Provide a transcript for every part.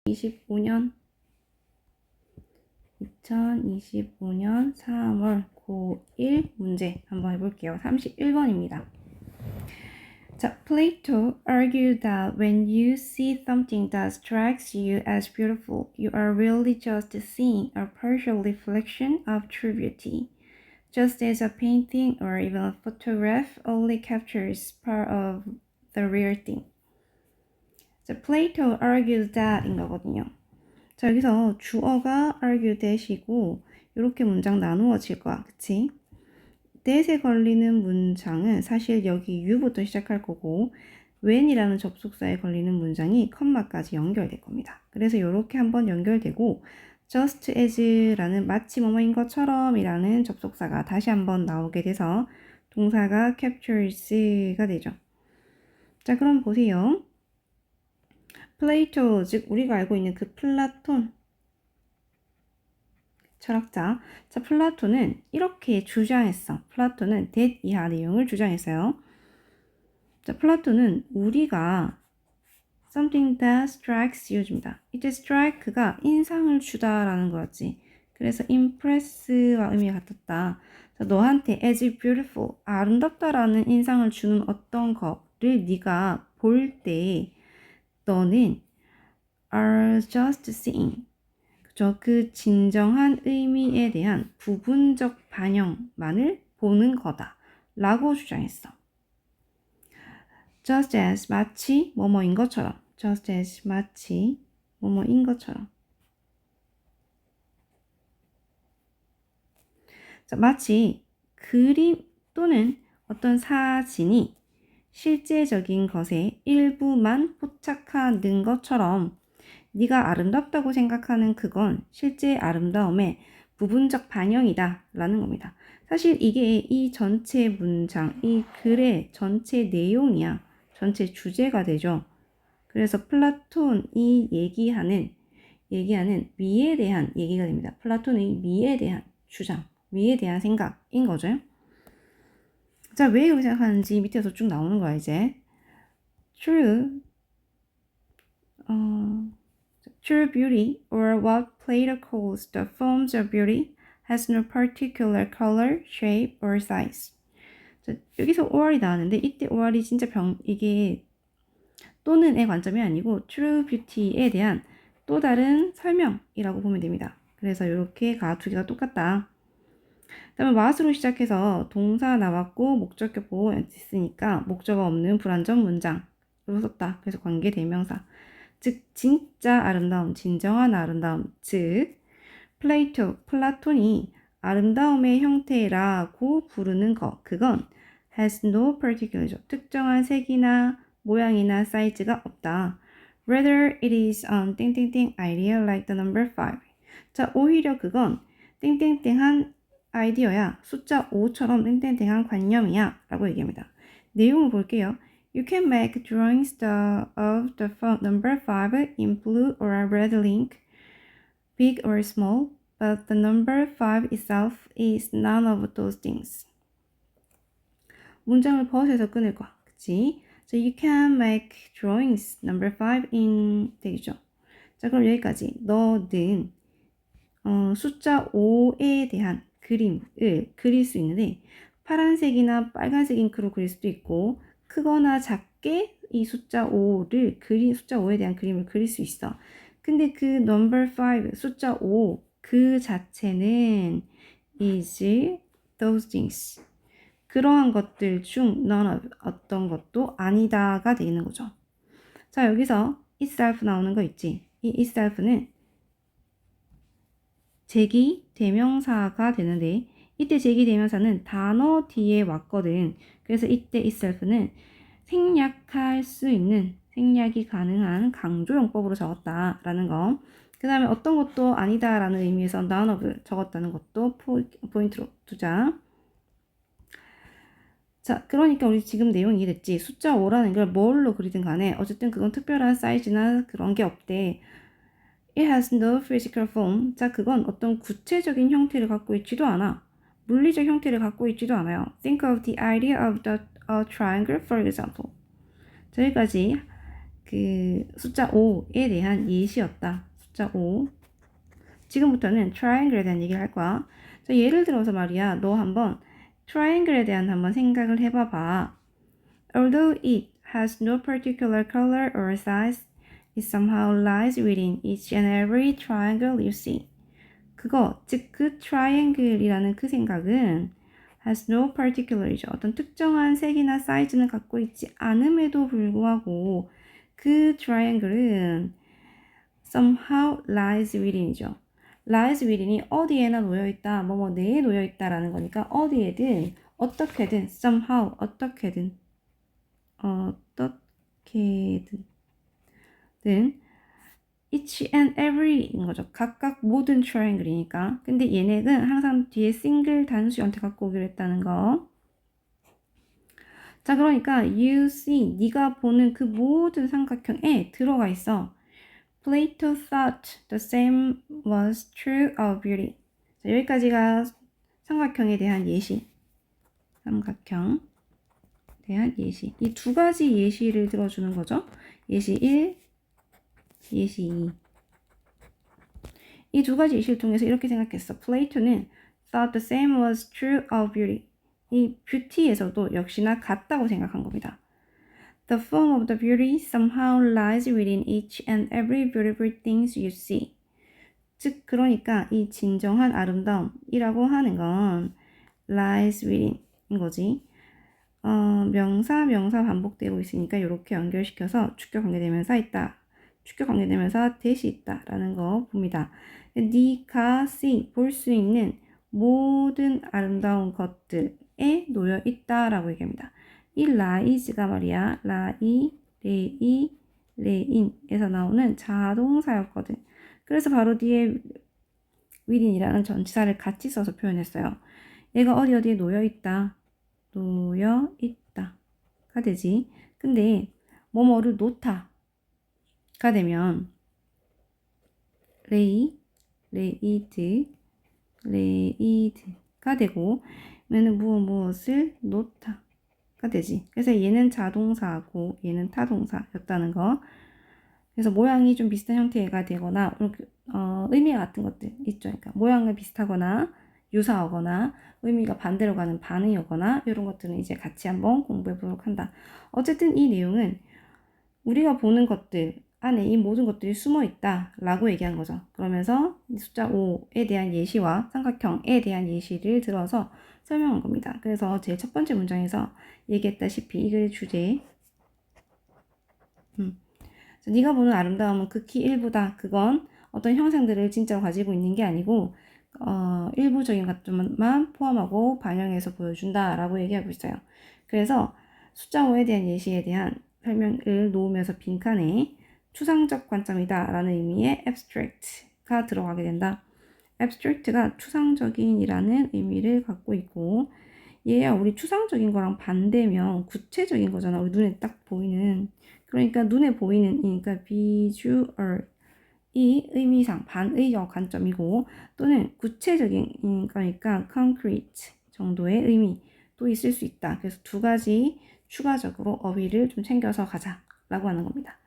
2025년 3월 고1 문제 한번 해볼게요. 31번입니다. 자, Plato argued that when you see something that strikes you as beautiful, you are really just seeing a partial reflection of true beauty, just as a painting or even a photograph only captures part of the real thing. 자, Plato argued that인 거거든요. 자, 여기서 주어가 argue that이고 이렇게 문장 나누어질 거야. 그치? that에 걸리는 문장은 사실 여기 you부터 시작할 거고 when이라는 접속사에 걸리는 문장이 컴마까지 연결될 겁니다. 그래서 이렇게 한번 연결되고 just as라는 마치 뭐뭐인 것처럼 이라는 접속사가 다시 한번 나오게 돼서 동사가 captures가 되죠. 자, 그럼 보세요. 플레이토, 즉 우리가 알고 있는 그 플라톤 철학자. 자, 플라톤은 이렇게 주장했어. 플라톤은 that 이하 내용을 주장했어요. 자, 플라톤은 우리가 something that strikes you입니다. 이때 strike가 인상을 주다라는 거였지. 그래서 impress와 의미가 같았다. 자, 너한테 as beautiful, 아름답다라는 인상을 주는 어떤 거를 네가 볼 때 너는 are just seeing, 그죠? 그 진정한 의미에 대한 부분적 반영만을 보는 거다 라고 주장했어. just as, 마치 뭐뭐인 것처럼. just as, 마치 뭐뭐인 것처럼. 자, 마치 그림 또는 어떤 사진이 실제적인 것의 일부만 포착하는 것처럼 네가 아름답다고 생각하는 그건 실제 아름다움의 부분적 반영이다 라는 겁니다. 사실 이게 이 전체 문장, 이 글의 전체 내용이야. 전체 주제가 되죠. 그래서 플라톤이 얘기하는 미에 대한 얘기가 됩니다. 플라톤의 미에 대한 주장, 미에 대한 생각인 거죠. 자, 왜 그렇게 생각하는지 밑에서 쭉 나오는 거야, 이제. True beauty, or what Plato calls the forms of beauty, has no particular color, shape, or size. 자, 여기서 or이 나왔는데 이때 or이 진짜 이게 또는의 관점이 아니고 true beauty에 대한 또 다른 설명이라고 보면 됩니다. 그래서 이렇게 두 개가 똑같다. 그다음에 what으로 시작해서 동사 나왔고 목적격 보호 있으니까 목적어 없는 불완전 문장으로 썼다. 그래서 관계 대명사. 즉 진짜 아름다움, 진정한 아름다움, 즉 플라톤이 아름다움의 형태라고 부르는 것, 그건 has no particular, 특정한 색이나 모양이나 사이즈가 없다. Rather it is an 땡땡땡 idea like the number 5. 자, 오히려 그건 땡땡땡한 아이디어야, 숫자 5처럼 땡땡땡한 관념이야 라고 얘기합니다. 내용을 볼게요. You can make drawings of the number 5 in blue or red ink, big or small, but the number 5 itself is none of those things. 문장을 벗어서 끊을 거야. 그치? So you can make drawings number 5 in 되겠죠. 자, 그럼 여기까지. 너는 숫자 5에 대한 그림을 그릴 수 있는데 파란색이나 빨간색 잉크로 그릴 수도 있고 크거나 작게 이 숫자 5에 대한 그림을 그릴 수 있어. 근데 그 number 5, 숫자 5, 그 자체는 is those things. 그러한 것들 중 none of, 어떤 것도 아니다가 되는 거죠. 자, 여기서 itself 나오는 거 있지. 이 itself는 제기 대명사가 되는데 이때 제기 대명사는 단어 뒤에 왔거든. 그래서 이때 itself는 생략할 수 있는, 생략이 가능한 강조용법으로 적었다라는 거. 그 다음에 어떤 것도 아니다라는 의미에서 none of 적었다는 것도 포인트로 두자. 자, 그러니까 우리 지금 내용이 이해됐지? 숫자 5라는 걸 뭘로 그리든 간에 어쨌든 그건 특별한 사이즈나 그런 게 없대. It has no physical form. 자, 그건 어떤 구체적인 형태를 갖고 있지도 않아. 물리적 형태를 갖고 있지도 않아요. Think of the idea of a triangle, for example. 자, 여기까지 그 숫자 5에 대한 예시였다. 숫자 5. 지금부터는 triangle에 대한 얘기를 할 거야. 자, 예를 들어서 말이야. 너 한번 triangle에 대한 한번 생각을 해봐봐. Although it has no particular color or size, it somehow lies within each and every triangle you see. 그거, 즉 그 triangle이라는 그 생각은 has no particular이죠. 어떤 특정한 색이나 사이즈는 갖고 있지 않음에도 불구하고 그 triangle은 somehow lies within이죠. lies within이 어디에나 놓여있다, 뭐뭐 내에 놓여있다라는 거니까 어디에든 어떻게든 somehow 어떻게든 each and every인 거죠. 각각 모든 triangle이니까. 근데 얘네는 항상 뒤에 싱글 단수 형태 갖고 오기로 했다는 거. 자, 그러니까 you see, 네가 보는 그 모든 삼각형에 들어가 있어. Plato thought the same was true of beauty. 자, 여기까지가 삼각형에 대한 예시. 삼각형 대한 예시. 이 두 가지 예시를 들어주는 거죠. 예시 1, 예시 2. 이 두 가지 예시를 통해서 이렇게 생각했어. 플레이토는 thought the same was true of beauty. 이 뷰티에서도 역시나 같다고 생각한 겁니다. The form of the beauty somehow lies within each and every beautiful things you see. 즉, 그러니까 이 진정한 아름다움이라고 하는 건 lies within인 거지. 명사 반복되고 있으니까 이렇게 연결시켜서 주격 관계대명사 있다. 주격 관계대명사 대시 있다라는 거 봅니다. 네가 see, 볼 수 있는 모든 아름다운 것들에 놓여 있다라고 얘기합니다. 이 lies가 말이야. 레이, 레인에서 나오는 자동사였거든. 그래서 바로 뒤에 within이라는 전치사를 같이 써서 표현했어요. 얘가 어디에 놓여 있다. 놓여 있다가 되지. 근데 뭐뭐를 놓다가 되면 레이드가 되고 얘는 무엇을 놓다가 되지. 그래서 얘는 자동사고 얘는 타동사였다는 거. 그래서 모양이 좀 비슷한 형태가 되거나 의미가 같은 것들 있죠. 그러니까 모양을 비슷하거나 유사하거나 의미가 반대로 가는 반응이 오거나 이런 것들은 이제 같이 한번 공부해 보도록 한다. 어쨌든 이 내용은 우리가 보는 것들 안에 이 모든 것들이 숨어 있다 라고 얘기한 거죠. 그러면서 숫자 5에 대한 예시와 삼각형에 대한 예시를 들어서 설명한 겁니다. 그래서 제일 첫 번째 문장에서 얘기했다시피 이 글의 주제 네가 보는 아름다움은 극히 일부다. 그건 어떤 형상들을 진짜로 가지고 있는 게 아니고 일부적인 것들만 포함하고 반영해서 보여준다 라고 얘기하고 있어요. 그래서 숫자 5에 대한 예시에 대한 설명을 놓으면서 빈칸에 추상적 관점이다 라는 의미의 abstract가 들어가게 된다. abstract가 추상적인이라는 의미를 갖고 있고 얘야 우리 추상적인 거랑 반대면 구체적인 거잖아. 우리 눈에 딱 보이는. 그러니까 눈에 보이는 그러니까 visual 이 의미상 반의적 관점이고 또는 구체적인 거니까 concrete 정도의 의미도 있을 수 있다. 그래서 두 가지 추가적으로 어휘를 좀 챙겨서 가자라고 하는 겁니다.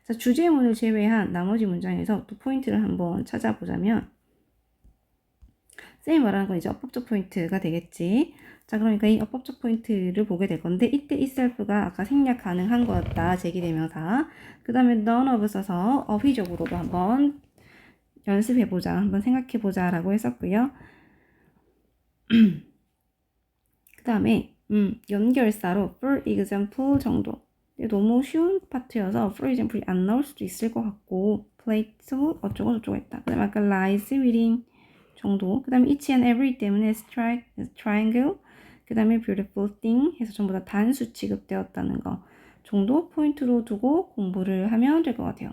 자, 주제문을 제외한 나머지 문장에서 또 포인트를 한번 찾아보자면 쌤이 말하는 건 이제 어법적 포인트가 되겠지. 자, 그러니까 이 어법적 포인트를 보게 될 건데 이때 itself가 아까 생략 가능한 거였다. 제기대명사. 그 다음에 none of 써서 어휘적으로도 한번 연습해보자. 한번 생각해보자 라고 했었고요. 그 다음에 연결사로 for example 정도. 너무 쉬운 파트여서 for example이 안 나올 수도 있을 것 같고 plate 어쩌고 저쩌고 했다. 그 다음에 아까 lies within 정도. 그 다음에 each and every 때문에 triangle. 그 다음에 beautiful thing 해서 전부 다 단수 취급되었다는 거 정도 포인트로 두고 공부를 하면 될 것 같아요.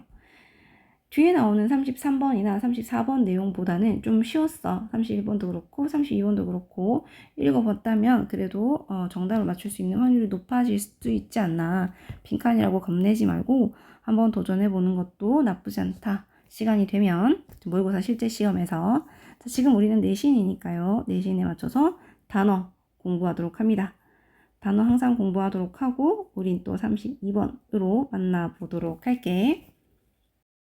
뒤에 나오는 33번이나 34번 내용보다는 좀 쉬웠어. 31번도 그렇고 32번도 그렇고 읽어봤다면 그래도 정답을 맞출 수 있는 확률이 높아질 수도 있지 않나. 빈칸이라고 겁내지 말고 한번 도전해보는 것도 나쁘지 않다. 시간이 되면 모의고사 실제 시험에서. 지금 우리는 내신이니까요. 내신에 맞춰서 단어 공부하도록 합니다. 단어 항상 공부하도록 하고 우린 또 32번으로 만나보도록 할게.